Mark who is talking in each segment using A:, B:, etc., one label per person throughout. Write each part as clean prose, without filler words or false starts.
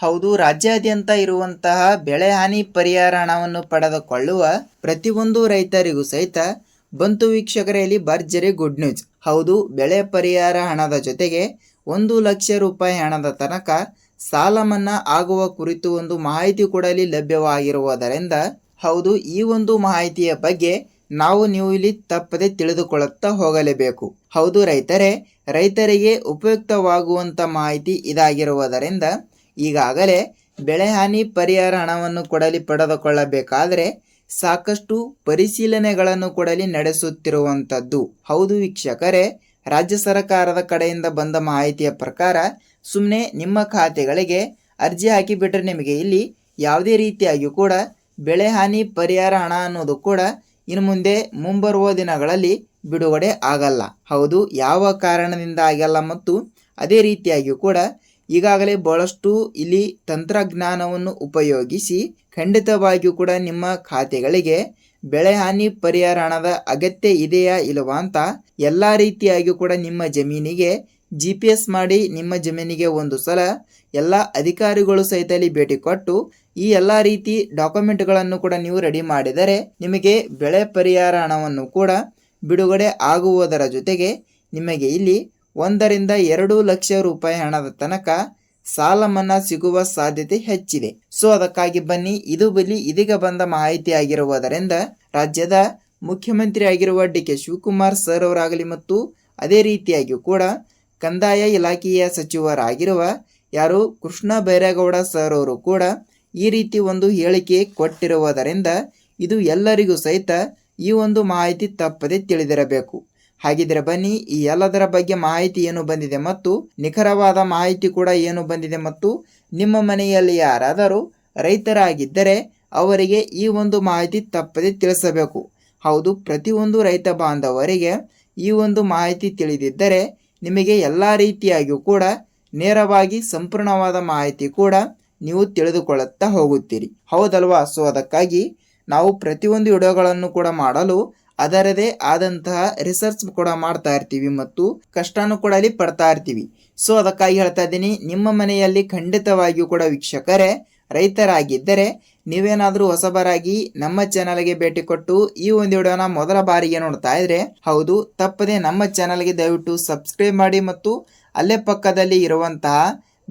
A: ಹೌದು, ರಾಜ್ಯಾದ್ಯಂತ ಇರುವಂತಹ ಬೆಳೆ ಹಾನಿ ಪರಿಹಾರ ಹಣವನ್ನು ಪಡೆದುಕೊಳ್ಳುವ ಪ್ರತಿಯೊಂದು ರೈತರಿಗೂ ಸಹಿತ ಬಂತು ವೀಕ್ಷಕರೇ, ಇಲ್ಲಿ ಭರ್ಜರಿ ಗುಡ್ ನ್ಯೂಸ್. ಹೌದು, ಬೆಳೆ ಪರಿಹಾರ ಹಣದ ಜೊತೆಗೆ 1,00,000 ರೂಪಾಯಿ ಹಣದ ತನಕ ಸಾಲ ಮನ್ನಾ ಆಗುವ ಕುರಿತು ಒಂದು ಮಾಹಿತಿ ಕೂಡ ಇಲ್ಲಿ ಲಭ್ಯವಾಗಿರುವುದರಿಂದ ಹೌದು, ಈ ಒಂದು ಮಾಹಿತಿಯ ಬಗ್ಗೆ ನೀವು ಇಲ್ಲಿ ತಪ್ಪದೆ ತಿಳಿದುಕೊಳ್ಳುತ್ತಾ ಹೋಗಲೇಬೇಕು. ಹೌದು ರೈತರಿಗೆ ಉಪಯುಕ್ತವಾಗುವಂತ ಮಾಹಿತಿ ಇದಾಗಿರುವುದರಿಂದ ಈಗಾಗಲೇ ಬೆಳೆ ಹಾನಿ ಪರಿಹಾರ ಹಣವನ್ನು ಪಡೆದುಕೊಳ್ಳಬೇಕಾದರೆ ಸಾಕಷ್ಟು ಪರಿಶೀಲನೆಗಳನ್ನು ನಡೆಸುತ್ತಿರುವಂತದ್ದು. ಹೌದು ವೀಕ್ಷಕರೇ, ರಾಜ್ಯ ಸರ್ಕಾರದ ಕಡೆಯಿಂದ ಬಂದ ಮಾಹಿತಿಯ ಪ್ರಕಾರ ಸುಮ್ಮನೆ ನಿಮ್ಮ ಖಾತೆಗಳಿಗೆ ಅರ್ಜಿ ಹಾಕಿಬಿಟ್ರೆ ನಿಮಗೆ ಇಲ್ಲಿ ಯಾವುದೇ ರೀತಿಯಾಗಿ ಕೂಡ ಬೆಳೆ ಹಾನಿ ಪರಿಹಾರ ಹಣ ಅನ್ನೋದು ಕೂಡ ಇನ್ನು ಮುಂದೆ ಮುಂಬರುವ ದಿನಗಳಲ್ಲಿ ಬಿಡುಗಡೆ ಆಗಲ್ಲ. ಹೌದು, ಯಾವ ಕಾರಣದಿಂದ ಆಗಲ್ಲ ಮತ್ತು ಅದೇ ರೀತಿಯಾಗಿ ಕೂಡ ಈಗಾಗಲೇ ಬಹಳಷ್ಟು ಇಲ್ಲಿ ತಂತ್ರಜ್ಞಾನವನ್ನು ಉಪಯೋಗಿಸಿ ಖಂಡಿತವಾಗಿಯೂ ಕೂಡ ನಿಮ್ಮ ಖಾತೆಗಳಿಗೆ ಬೆಳೆ ಹಾನಿ ಪರಿಹಾರ ಹಣದ ಅಗತ್ಯ ಇದೆಯಾ ಇಲ್ಲವಾ ಅಂತ ಎಲ್ಲ ರೀತಿಯಾಗಿ ಕೂಡ ನಿಮ್ಮ ಜಮೀನಿಗೆ GPS ಮಾಡಿ ನಿಮ್ಮ ಜಮೀನಿಗೆ ಒಂದು ಸಲ ಎಲ್ಲ ಅಧಿಕಾರಿಗಳು ಸಹಿತ ಭೇಟಿ ಕೊಟ್ಟು ಈ ಎಲ್ಲ ರೀತಿ ಡಾಕ್ಯುಮೆಂಟ್ಗಳನ್ನು ಕೂಡ ನೀವು ರೆಡಿ ಮಾಡಿದರೆ ನಿಮಗೆ ಬೆಳೆ ಪರಿಹಾರ ಹಣವನ್ನು ಕೂಡ ಬಿಡುಗಡೆ ಆಗುವುದರ ಜೊತೆಗೆ ನಿಮಗೆ ಇಲ್ಲಿ 1ರಿಂದ 2 ಲಕ್ಷ ರೂಪಾಯಿ ಹಣದ ತನಕ ಸಾಲ ಮನ್ನಾ ಸಿಗುವ ಸಾಧ್ಯತೆ ಹೆಚ್ಚಿದೆ. ಸೊ ಅದಕ್ಕಾಗಿ ಬನ್ನಿ, ಇದೀಗ ಬಂದ ಮಾಹಿತಿ ಆಗಿರುವುದರಿಂದ ರಾಜ್ಯದ ಮುಖ್ಯಮಂತ್ರಿ ಆಗಿರುವ DK ಶಿವಕುಮಾರ್ ಸರ್ ಅವರಾಗಲಿ ಮತ್ತು ಅದೇ ರೀತಿಯಾಗಿ ಕೂಡ ಕಂದಾಯ ಇಲಾಖೆಯ ಸಚಿವರಾಗಿರುವ ಕೃಷ್ಣ ಬೈರೇಗೌಡ ಸರ್ ಅವರು ಕೂಡ ಈ ರೀತಿ ಒಂದು ಹೇಳಿಕೆ ಕೊಟ್ಟಿರುವುದರಿಂದ ಇದು ಎಲ್ಲರಿಗೂ ಸಹಿತ ಈ ಒಂದು ಮಾಹಿತಿ ತಪ್ಪದೆ ತಿಳಿದಿರಬೇಕು. ಹಾಗಿದ್ರೆ ಬನ್ನಿ, ಈ ಎಲ್ಲದರ ಬಗ್ಗೆ ಮಾಹಿತಿ ಏನು ಬಂದಿದೆ ಮತ್ತು ನಿಖರವಾದ ಮಾಹಿತಿ ಕೂಡ ಏನು ಬಂದಿದೆ ಮತ್ತು ನಿಮ್ಮ ಮನೆಯಲ್ಲಿ ಯಾರಾದರೂ ರೈತರಾಗಿದ್ದರೆ ಅವರಿಗೆ ಈ ಒಂದು ಮಾಹಿತಿ ತಪ್ಪದೆ ತಿಳಿಸಬೇಕು. ಹೌದು, ಪ್ರತಿಯೊಂದು ರೈತ ಬಾಂಧವರಿಗೆ ಈ ಒಂದು ಮಾಹಿತಿ ತಿಳಿದಿದ್ದರೆ ನಿಮಗೆ ಎಲ್ಲ ರೀತಿಯಾಗಿಯೂ ಕೂಡ ನೇರವಾಗಿ ಸಂಪೂರ್ಣವಾದ ಮಾಹಿತಿ ಕೂಡ ನೀವು ತಿಳಿದುಕೊಳ್ಳುತ್ತಾ ಹೋಗುತ್ತೀರಿ. ಹೌದಲ್ವಾ? ಸೊ ಅದಕ್ಕಾಗಿ ನಾವು ಪ್ರತಿಯೊಂದು ವಿಡಿಯೋಗಳನ್ನು ಕೂಡ ಮಾಡಲು ಅದರದೇ ಆದಂತಹ ರಿಸರ್ಚ್ ಕೂಡ ಮಾಡ್ತಾ ಇರ್ತೀವಿ ಮತ್ತು ಕಷ್ಟನೂ ಕೂಡ ಅಲ್ಲಿ ಪಡ್ತಾ ಇರ್ತೀವಿ. ಸೊ ಅದಕ್ಕಾಗಿ ಹೇಳ್ತಾ ಇದ್ದೀನಿ, ನಿಮ್ಮ ಮನೆಯಲ್ಲಿ ಖಂಡಿತವಾಗಿಯೂ ಕೂಡ ವೀಕ್ಷಕರೇ ರೈತರಾಗಿದ್ದರೆ ನೀವೇನಾದರೂ ಹೊಸಬರಾಗಿ ನಮ್ಮ ಚಾನಲ್ಗೆ ಭೇಟಿ ಕೊಟ್ಟು ಈ ಒಂದು ವಿಡಿಯೋನ ಮೊದಲ ಬಾರಿಗೆ ನೋಡ್ತಾ ಇದ್ರೆ ಹೌದು, ತಪ್ಪದೆ ನಮ್ಮ ಚಾನಲ್ಗೆ ದಯವಿಟ್ಟು ಸಬ್ಸ್ಕ್ರೈಬ್ ಮಾಡಿ ಮತ್ತು ಅಲ್ಲೇ ಪಕ್ಕದಲ್ಲಿ ಇರುವಂತಹ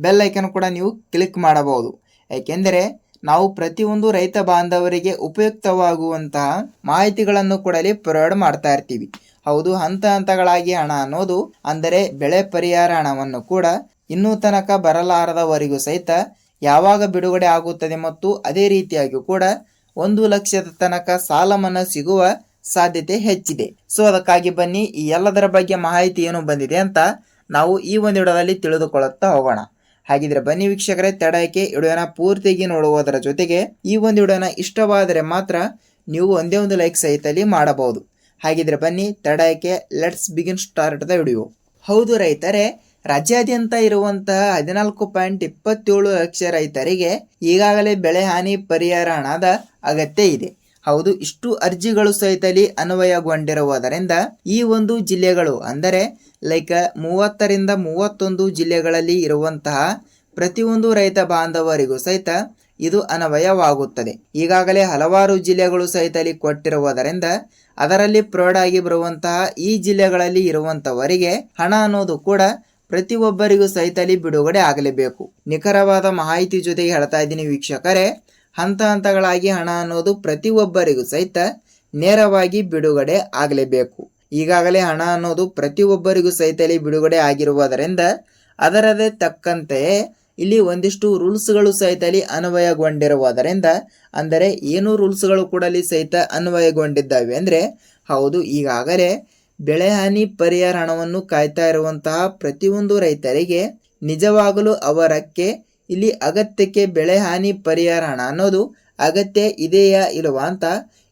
A: ಬೆಲ್ ಐಕನ್ ಕೂಡ ನೀವು ಕ್ಲಿಕ್ ಮಾಡಬಹುದು. ಯಾಕೆಂದರೆ ನಾವು ಪ್ರತಿಯೊಂದು ರೈತ ಬಾಂಧವರಿಗೆ ಉಪಯುಕ್ತವಾಗುವಂತಹ ಮಾಹಿತಿಗಳನ್ನು ಕೂಡ ಪ್ರೊವೈಡ್ ಮಾಡ್ತಾ ಇರ್ತೀವಿ. ಹೌದು, ಹಂತಗಳಾಗಿ ಹಣ ಅನ್ನೋದು ಅಂದರೆ ಬೆಳೆ ಪರಿಹಾರ ಹಣವನ್ನು ಕೂಡ ಇನ್ನೂ ತನಕ ಬರಲಾರದವರೆಗೂ ಸಹಿತ ಯಾವಾಗ ಬಿಡುಗಡೆ ಆಗುತ್ತದೆ ಮತ್ತು ಅದೇ ರೀತಿಯಾಗಿ ಕೂಡ 1 ಲಕ್ಷದ ತನಕ ಸಾಲ ಮನ್ನಾ ಸಿಗುವ ಸಾಧ್ಯತೆ ಹೆಚ್ಚಿದೆ. ಸೊ ಅದಕ್ಕಾಗಿ ಬನ್ನಿ, ಈ ಎಲ್ಲದರ ಬಗ್ಗೆ ಮಾಹಿತಿ ಏನು ಬಂದಿದೆ ಅಂತ ನಾವು ಈ ಒಂದು ವಿಡಿಯೋದಲ್ಲಿ ತಿಳಿದುಕೊಳ್ಳುತ್ತಾ ಹೋಗೋಣ. ಹಾಗಿದ್ರೆ ಬನ್ನಿ ವೀಕ್ಷಕರೇ, ತಡಕ್ಕೆ ವಿಡಿಯೋನ ಪೂರ್ತಿಯಾಗಿ ನೋಡುವುದರ ಜೊತೆಗೆ ಈ ಒಂದು ವಿಡಿಯೋನ ಇಷ್ಟವಾದರೆ ಮಾತ್ರ ನೀವು ಒಂದೇ ಒಂದು ಲೈಕ್ ಸಹಿತ ಮಾಡಬಹುದು. ಹಾಗಿದ್ರೆ ಬನ್ನಿ, ತಡಕ್ಕೆ let's begin start the video. ಹೌದು ರೈತರೇ, ರಾಜ್ಯಾದ್ಯಂತ ಇರುವಂತಹ 14.27 ಲಕ್ಷ ರೈತರಿಗೆ ಈಗಾಗಲೇ ಬೆಳೆ ಹಾನಿ ಪರಿಹಾರ ಹಣದ ಅಗತ್ಯ ಇದೆ. ಹೌದು, ಇಷ್ಟು ಅರ್ಜಿಗಳು ಸಹಿತ ಅನ್ವಯಗೊಂಡಿರುವುದರಿಂದ ಈ ಒಂದು ಜಿಲ್ಲೆಗಳು ಅಂದರೆ 30ರಿಂದ 31 ಜಿಲ್ಲೆಗಳಲ್ಲಿ ಇರುವಂತಹ ಪ್ರತಿಯೊಂದು ರೈತ ಬಾಂಧವರಿಗೂ ಸಹಿತ ಇದು ಅನ್ವಯವಾಗುತ್ತದೆ. ಈಗಾಗಲೇ ಹಲವಾರು ಜಿಲ್ಲೆಗಳು ಸಹಿತ ಕೊಟ್ಟಿರುವುದರಿಂದ ಅದರಲ್ಲಿ ಪ್ರೌಢ ಆಗಿ ಬರುವಂತಹ ಈ ಜಿಲ್ಲೆಗಳಲ್ಲಿ ಇರುವಂತವರಿಗೆ ಹಣ ಅನ್ನೋದು ಕೂಡ ಪ್ರತಿಯೊಬ್ಬರಿಗೂ ಸಹಿತ ಬಿಡುಗಡೆ ಆಗಲೇಬೇಕು. ನಿಖರವಾದ ಮಾಹಿತಿ ಜೊತೆಗೆ ಹೇಳ್ತಾ ಇದ್ದೀನಿ ವೀಕ್ಷಕರೇ, ಹಂತಗಳಾಗಿ ಹಣ ಅನ್ನೋದು ಪ್ರತಿಯೊಬ್ಬರಿಗೂ ಸಹಿತ ನೇರವಾಗಿ ಬಿಡುಗಡೆ ಆಗಲೇಬೇಕು. ಈಗಾಗಲೇ ಹಣ ಅನ್ನೋದು ಪ್ರತಿಯೊಬ್ಬರಿಗೂ ಸಹಿತ ಬಿಡುಗಡೆ ಆಗಿರುವುದರಿಂದ ಅದರದೇ ತಕ್ಕಂತೆಯೇ ಇಲ್ಲಿ ಒಂದಿಷ್ಟು ರೂಲ್ಸ್ಗಳು ಸಹಿತ ಅನ್ವಯಗೊಂಡಿರುವುದರಿಂದ ಅಂದರೆ ಏನು ರೂಲ್ಸ್ಗಳು ಕೂಡ ಸಹಿತ ಅನ್ವಯಗೊಂಡಿದ್ದಾವೆ ಅಂದರೆ ಹೌದು, ಈಗಾಗಲೇ ಬೆಳೆ ಹಾನಿ ಪರಿಹಾರ ಹಣವನ್ನು ಕಾಯ್ತಾ ಇರುವಂತಹ ಪ್ರತಿಯೊಂದು ರೈತರಿಗೆ ನಿಜವಾಗಲೂ ಅವರಕ್ಕೆ ಇಲ್ಲಿ ಅಗತ್ಯಕ್ಕೆ ಬೆಳೆ ಹಾನಿ ಪರಿಹಾರ ಹಣ ಅನ್ನೋದು ಅಗತ್ಯ ಇದೆಯಾ ಇಲ್ವಾ ಅಂತ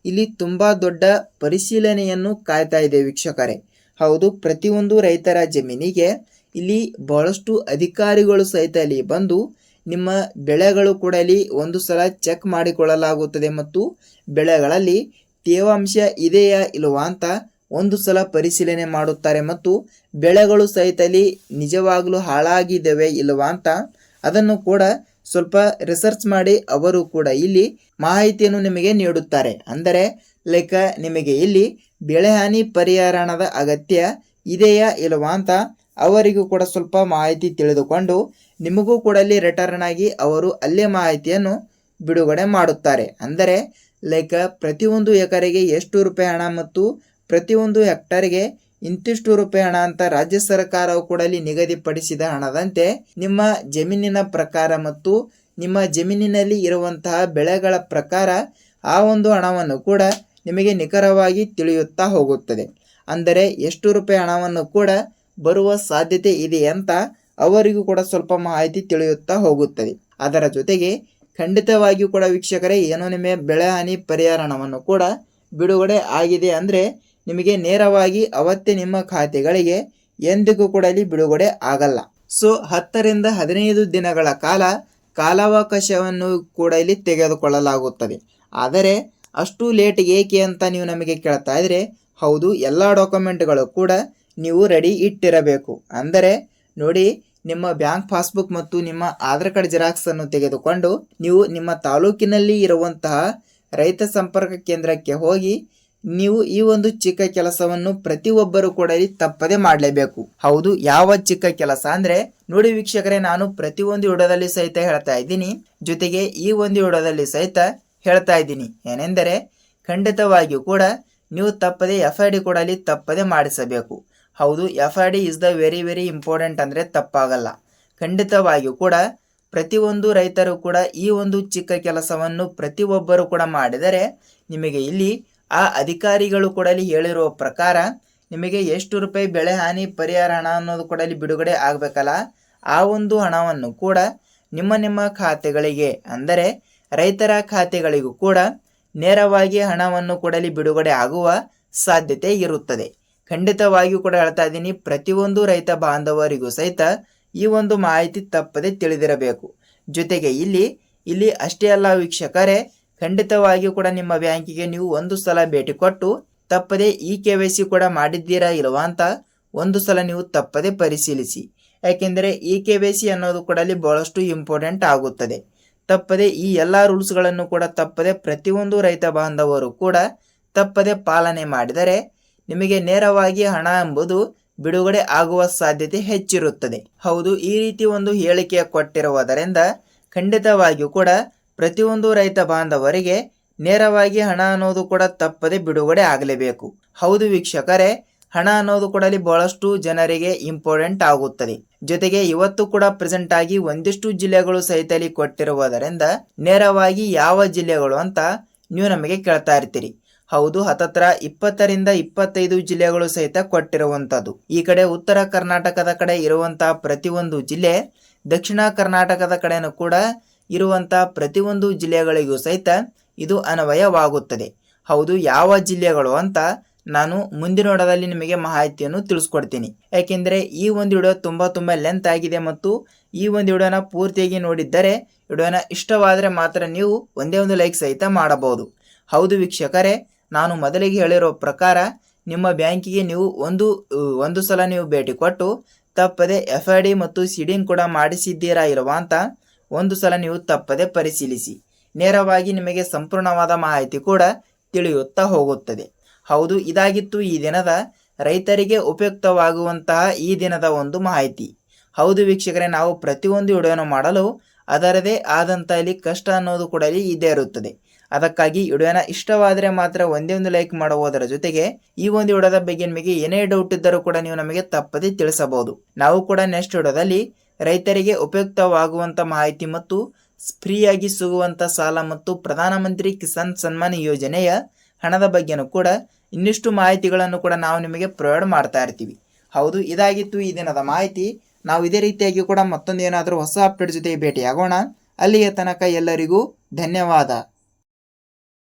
A: ಇಲ್ಲಿ ತುಂಬಾ ದೊಡ್ಡ ಪರಿಶೀಲನೆಯನ್ನು ಕಾಯ್ತಾ ಇದೆ ವೀಕ್ಷಕರೇ. ಹೌದು, ಪ್ರತಿಯೊಂದು ರೈತರ ಜಮೀನಿಗೆ ಇಲ್ಲಿ ಬಹಳಷ್ಟು ಅಧಿಕಾರಿಗಳು ಸಹಿತ ಬಂದು ನಿಮ್ಮ ಬೆಳೆಗಳು ಕೂಡ ಒಂದು ಸಲ ಚೆಕ್ ಮಾಡಿಕೊಳ್ಳಲಾಗುತ್ತದೆ ಮತ್ತು ಬೆಳೆಗಳಲ್ಲಿ ತೇವಾಂಶ ಇದೆಯಾ ಇಲ್ವಾ ಅಂತ ಒಂದು ಸಲ ಪರಿಶೀಲನೆ ಮಾಡುತ್ತಾರೆ ಮತ್ತು ಬೆಳೆಗಳು ಸಹಿತ ನಿಜವಾಗ್ಲೂ ಹಾಳಾಗಿದ್ದಾವೆ ಇಲ್ವಾ ಅಂತ ಅದನ್ನು ಕೂಡ ಸ್ವಲ್ಪ ರಿಸರ್ಚ್ ಮಾಡಿ ಅವರು ಕೂಡ ಇಲ್ಲಿ ಮಾಹಿತಿಯನ್ನು ನಿಮಗೆ ನೀಡುತ್ತಾರೆ. ಅಂದರೆ ಲೈಕ್ ನಿಮಗೆ ಇಲ್ಲಿ ಬೆಳೆ ಹಾನಿ ಪರಿಹಾರ ಹಣದ ಅಗತ್ಯ ಇದೆಯಾ ಇಲ್ವಾ ಅಂತ ಅವರಿಗೂ ಕೂಡ ಸ್ವಲ್ಪ ಮಾಹಿತಿ ತಿಳಿದುಕೊಂಡು ನಿಮಗೂ ಕೂಡ ಅಲ್ಲಿ ರಿಟರ್ನ್ ಆಗಿ ಅವರು ಅಲ್ಲೇ ಮಾಹಿತಿಯನ್ನು ಬಿಡುಗಡೆ ಮಾಡುತ್ತಾರೆ. ಅಂದರೆ ಲೈಕ್ ಪ್ರತಿಯೊಂದು ಎಕರೆಗೆ ಎಷ್ಟು ರೂಪಾಯಿ ಹಣ ಮತ್ತು ಪ್ರತಿಯೊಂದು ಹೆಕ್ಟರ್ಗೆ ಇಂತಿಷ್ಟು ರೂಪಾಯಿ ಹಣ ಅಂತ ರಾಜ್ಯ ಸರ್ಕಾರವು ಕೂಡ ಅಲ್ಲಿ ನಿಗದಿಪಡಿಸಿದ ಹಣದಂತೆ ನಿಮ್ಮ ಜಮೀನಿನ ಪ್ರಕಾರ ಮತ್ತು ನಿಮ್ಮ ಜಮೀನಿನಲ್ಲಿ ಇರುವಂತಹ ಬೆಳೆಗಳ ಪ್ರಕಾರ ಆ ಒಂದು ಹಣವನ್ನು ಕೂಡ ನಿಮಗೆ ನಿಖರವಾಗಿ ತಿಳಿಯುತ್ತಾ ಹೋಗುತ್ತದೆ. ಅಂದರೆ ಎಷ್ಟು ರೂಪಾಯಿ ಹಣವನ್ನು ಕೂಡ ಬರುವ ಸಾಧ್ಯತೆ ಇದೆ ಅಂತ ಅವರಿಗೂ ಕೂಡ ಸ್ವಲ್ಪ ಮಾಹಿತಿ ತಿಳಿಯುತ್ತಾ ಹೋಗುತ್ತದೆ. ಅದರ ಜೊತೆಗೆ ಖಂಡಿತವಾಗಿಯೂ ಕೂಡ ವೀಕ್ಷಕರೇ, ಏನೋ ನಿಮ್ಮ ಬೆಳೆ ಹಾನಿ ಪರಿಹಾರ ಹಣವನ್ನು ಕೂಡ ಬಿಡುಗಡೆ ಆಗಿದೆ ಅಂದರೆ ನಿಮಗೆ ನೇರವಾಗಿ ಅವತ್ತೇ ನಿಮ್ಮ ಖಾತೆಗಳಿಗೆ ಎಂದಿಗೂ ಕೂಡ ಇಲ್ಲಿ ಬಿಡುಗಡೆ ಆಗಲ್ಲ. ಸೊ 10 ರಿಂದ 15 ದಿನಗಳ ಕಾಲಾವಕಾಶವನ್ನು ಕೂಡ ಇಲ್ಲಿ ತೆಗೆದುಕೊಳ್ಳಲಾಗುತ್ತದೆ. ಆದರೆ ಅಷ್ಟು ಲೇಟ್ ಏಕೆ ಅಂತ ನೀವು ನಮಗೆ ಕೇಳ್ತಾ ಇದ್ರೆ, ಹೌದು, ಎಲ್ಲ ಡಾಕ್ಯುಮೆಂಟ್ಗಳು ಕೂಡ ನೀವು ರೆಡಿ ಇಟ್ಟಿರಬೇಕು. ಅಂದರೆ ನೋಡಿ, ನಿಮ್ಮ ಬ್ಯಾಂಕ್ ಪಾಸ್ಬುಕ್ ಮತ್ತು ನಿಮ್ಮ ಆಧಾರ್ ಕಾರ್ಡ್ ಜೆರಾಕ್ಸ್ ಅನ್ನು ತೆಗೆದುಕೊಂಡು ನೀವು ನಿಮ್ಮ ತಾಲೂಕಿನಲ್ಲಿ ಇರುವಂತಹ ರೈತ ಸಂಪರ್ಕ ಕೇಂದ್ರಕ್ಕೆ ಹೋಗಿ ನೀವು ಈ ಒಂದು ಚಿಕ್ಕ ಕೆಲಸವನ್ನು ಪ್ರತಿಯೊಬ್ಬರು ಕೂಡ ಇಲ್ಲಿ ತಪ್ಪದೆ ಮಾಡಲೇಬೇಕು. ಹೌದು, ಯಾವ ಚಿಕ್ಕ ಕೆಲಸ ಅಂದ್ರೆ ನೋಡಿ ವೀಕ್ಷಕರೇ, ನಾನು ಪ್ರತಿಯೊಂದು ವಿಡಿಯೋದಲ್ಲಿ ಸಹಿತ ಹೇಳ್ತಾ ಇದ್ದೀನಿ, ಜೊತೆಗೆ ಈ ಒಂದು ವಿಡಿಯೋದಲ್ಲಿ ಸಹಿತ ಹೇಳ್ತಾ ಇದ್ದೀನಿ. ಏನೆಂದರೆ ಖಂಡಿತವಾಗಿಯೂ ಕೂಡ ನೀವು ತಪ್ಪದೆ FID ಕೂಡ ಅಲ್ಲಿ ತಪ್ಪದೆ ಮಾಡಿಸಬೇಕು. ಹೌದು, FID is the very very important ಅಂದರೆ ತಪ್ಪಾಗಲ್ಲ. ಖಂಡಿತವಾಗಿಯೂ ಕೂಡ ಪ್ರತಿಯೊಂದು ರೈತರು ಕೂಡ ಈ ಒಂದು ಚಿಕ್ಕ ಕೆಲಸವನ್ನು ಪ್ರತಿಯೊಬ್ಬರು ಕೂಡ ಮಾಡಿದರೆ ನಿಮಗೆ ಇಲ್ಲಿ ಆ ಅಧಿಕಾರಿಗಳು ಕೂಡ ಅಲ್ಲಿ ಹೇಳಿರುವ ಪ್ರಕಾರ ನಿಮಗೆ ಎಷ್ಟು ರೂಪಾಯಿ ಬೆಳೆ ಹಾನಿ ಪರಿಹಾರ ಹಣ ಅನ್ನೋದು ಕೂಡ ಅಲ್ಲಿ ಬಿಡುಗಡೆ ಆಗಬೇಕಲ್ಲ, ಆ ಒಂದು ಹಣವನ್ನು ಕೂಡ ನಿಮ್ಮ ಖಾತೆಗಳಿಗೆ, ಅಂದರೆ ರೈತರ ಖಾತೆಗಳಿಗೂ ಕೂಡ ನೇರವಾಗಿ ಹಣವನ್ನು ಕೂಡ ಅಲ್ಲಿ ಬಿಡುಗಡೆ ಆಗುವ ಸಾಧ್ಯತೆ ಇರುತ್ತದೆ. ಖಂಡಿತವಾಗಿಯೂ ಕೂಡ ಹೇಳ್ತಾ ಇದ್ದೀನಿ, ಪ್ರತಿಯೊಂದು ರೈತ ಬಾಂಧವರಿಗೂ ಸಹಿತ ಈ ಒಂದು ಮಾಹಿತಿ ತಪ್ಪದೆ ತಿಳಿದಿರಬೇಕು. ಜೊತೆಗೆ ಇಲ್ಲಿ ಅಷ್ಟೇ ಅಲ್ಲ ವೀಕ್ಷಕರೇ, ಖಂಡಿತವಾಗಿಯೂ ಕೂಡ ನಿಮ್ಮ ಬ್ಯಾಂಕಿಗೆ ನೀವು ಒಂದು ಸಲ ಭೇಟಿ ಕೊಟ್ಟು ತಪ್ಪದೆ KYC ಕೂಡ ಮಾಡಿದ್ದೀರಾ ಇಲ್ವಾ ಅಂತ ಒಂದು ಸಲ ನೀವು ತಪ್ಪದೆ ಪರಿಶೀಲಿಸಿ. ಯಾಕೆಂದರೆ KYC ಅನ್ನೋದು ಕೂಡ ಅಲ್ಲಿ ಬಹಳಷ್ಟು ಇಂಪಾರ್ಟೆಂಟ್ ಆಗುತ್ತದೆ. ತಪ್ಪದೆ ಈ ಎಲ್ಲ ರೂಲ್ಸ್ಗಳನ್ನು ಕೂಡ ತಪ್ಪದೆ ಪ್ರತಿಯೊಂದು ರೈತ ಬಾಂಧವರು ಕೂಡ ತಪ್ಪದೆ ಪಾಲನೆ ಮಾಡಿದರೆ ನಿಮಗೆ ನೇರವಾಗಿ ಹಣ ಎಂಬುದು ಬಿಡುಗಡೆ ಆಗುವ ಸಾಧ್ಯತೆ ಹೆಚ್ಚಿರುತ್ತದೆ. ಹೌದು, ಈ ರೀತಿ ಒಂದು ಹೇಳಿಕೆ ಕೊಟ್ಟಿರುವುದರಿಂದ ಖಂಡಿತವಾಗಿಯೂ ಕೂಡ ಪ್ರತಿಯೊಂದು ರೈತ ಬಾಂಧವರಿಗೆ ನೇರವಾಗಿ ಹಣ ಅನ್ನೋದು ಕೂಡ ತಪ್ಪದೆ ಬಿಡುಗಡೆ ಆಗಲೇಬೇಕು. ಹೌದು ವೀಕ್ಷಕರೇ, ಹಣ ಅನ್ನೋದು ಕೂಡ ಅಲ್ಲಿ ಬಹಳಷ್ಟು ಜನರಿಗೆ ಇಂಪಾರ್ಟೆಂಟ್ ಆಗುತ್ತದೆ. ಜೊತೆಗೆ ಇವತ್ತು ಕೂಡ ಪ್ರೆಸೆಂಟ್ ಆಗಿ ಒಂದಿಷ್ಟು ಜಿಲ್ಲೆಗಳು ಸಹಿತ ಅಲ್ಲಿ ಕೊಟ್ಟಿರುವುದರಿಂದ ನೇರವಾಗಿ ಯಾವ ಜಿಲ್ಲೆಗಳು ಅಂತ ನೀವು ನಮಗೆ ಕೇಳ್ತಾ ಇರ್ತೀರಿ. ಹೌದು, ಹತ್ತತ್ರ 20 ರಿಂದ 25 ಜಿಲ್ಲೆಗಳು ಸಹಿತ ಕೊಟ್ಟಿರುವಂತದ್ದು. ಈ ಕಡೆ ಉತ್ತರ ಕರ್ನಾಟಕದ ಕಡೆ ಇರುವಂತಹ ಪ್ರತಿಯೊಂದು ಜಿಲ್ಲೆ, ದಕ್ಷಿಣ ಕರ್ನಾಟಕದ ಕಡೆನೂ ಕೂಡ ಇರುವಂತಹ ಪ್ರತಿಯೊಂದು ಜಿಲ್ಲೆಗಳಿಗೂ ಸಹಿತ ಇದು ಅನ್ವಯವಾಗುತ್ತದೆ. ಹೌದು, ಯಾವ ಜಿಲ್ಲೆಗಳು ಅಂತ ನಾನು ಮುಂದಿನ ವಿಡಿಯೋದಲ್ಲಿ ನಿಮಗೆ ಮಾಹಿತಿಯನ್ನು ತಿಳಿಸ್ಕೊಡ್ತೀನಿ. ಯಾಕೆಂದರೆ ಈ ಒಂದು ವಿಡಿಯೋ ತುಂಬ ಲೆಂತ್ ಆಗಿದೆ ಮತ್ತು ಈ ಒಂದು ವಿಡಿಯೋನ ಪೂರ್ತಿಯಾಗಿ ನೋಡಿದ್ದರೆ ವಿಡಿಯೋನ ಇಷ್ಟವಾದರೆ ಮಾತ್ರ ನೀವು ಒಂದೇ ಒಂದು ಲೈಕ್ ಸಹಿತ ಮಾಡಬಹುದು. ಹೌದು ವೀಕ್ಷಕರೇ, ನಾನು ಮೊದಲಿಗೆ ಹೇಳಿರೋ ಪ್ರಕಾರ ನಿಮ್ಮ ಬ್ಯಾಂಕಿಗೆ ನೀವು ಒಂದು ಸಲ ನೀವು ಭೇಟಿ ಕೊಟ್ಟು ತಪ್ಪದೆ FID ಮತ್ತು ಸೀಡಿಂಗ್ ಕೂಡ ಮಾಡಿಸಿದ್ದೀರಾ ಇಲ್ವಾ ಅಂತ ಒಂದು ಸಲ ನೀವು ತಪ್ಪದೆ ಪರಿಶೀಲಿಸಿ. ನೇರವಾಗಿ ನಿಮಗೆ ಸಂಪೂರ್ಣವಾದ ಮಾಹಿತಿ ಕೂಡ ತಿಳಿಯುತ್ತಾ ಹೋಗುತ್ತದೆ. ಹೌದು, ಇದಾಗಿತ್ತು ಈ ದಿನದ ರೈತರಿಗೆ ಉಪಯುಕ್ತವಾಗುವಂತಹ ಈ ದಿನದ ಒಂದು ಮಾಹಿತಿ. ಹೌದು ವೀಕ್ಷಕರೇ, ನಾವು ಪ್ರತಿಯೊಂದು ವಿಡಿಯೋನ ಮಾಡಲು ಅದರದೇ ಆದಂಥ ಇಲ್ಲಿ ಕಷ್ಟ ಅನ್ನೋದು ಕೂಡ ಇಲ್ಲಿ ಇದ್ದೇ ಇರುತ್ತದೆ. ಅದಕ್ಕಾಗಿ ವಿಡಿಯೋನ ಇಷ್ಟವಾದರೆ ಮಾತ್ರ ಒಂದೇ ಒಂದು ಲೈಕ್ ಮಾಡುವುದರ ಜೊತೆಗೆ ಈ ಒಂದು ವಿಡಿಯೋದ ಬಗ್ಗೆ ನಿಮಗೆ ಏನೇ ಡೌಟ್ ಇದ್ದರೂ ಕೂಡ ನೀವು ನಮಗೆ ತಪ್ಪದೆ ತಿಳಿಸಬಹುದು. ನಾವು ಕೂಡ ನೆಕ್ಸ್ಟ್ ವಿಡಿಯೋದಲ್ಲಿ ರೈತರಿಗೆ ಉಪಯುಕ್ತವಾಗುವಂಥ ಮಾಹಿತಿ ಮತ್ತು ಫ್ರೀಯಾಗಿ ಸಿಗುವಂಥ ಸಾಲ ಮತ್ತು ಪ್ರಧಾನಮಂತ್ರಿ ಕಿಸಾನ್ ಸನ್ಮಾನ್ ಯೋಜನೆಯ ಹಣದ ಬಗ್ಗೆನೂ ಕೂಡ ಇನ್ನಿಷ್ಟು ಮಾಹಿತಿಗಳನ್ನು ಕೂಡ ನಾವು ನಿಮಗೆ ಪ್ರೊವೈಡ್ ಮಾಡ್ತಾ ಇರ್ತೀವಿ. ಹೌದು, ಇದಾಗಿತ್ತು ಈ ದಿನದ ಮಾಹಿತಿ. ನಾವು ಇದೇ ರೀತಿಯಾಗಿ ಕೂಡ ಮತ್ತೊಂದು ಏನಾದರೂ ಹೊಸ ಅಪ್ಡೇಟ್ ಜೊತೆ ಭೇಟಿಯಾಗೋಣ. ಅಲ್ಲಿಯ ತನಕ ಎಲ್ಲರಿಗೂ ಧನ್ಯವಾದ.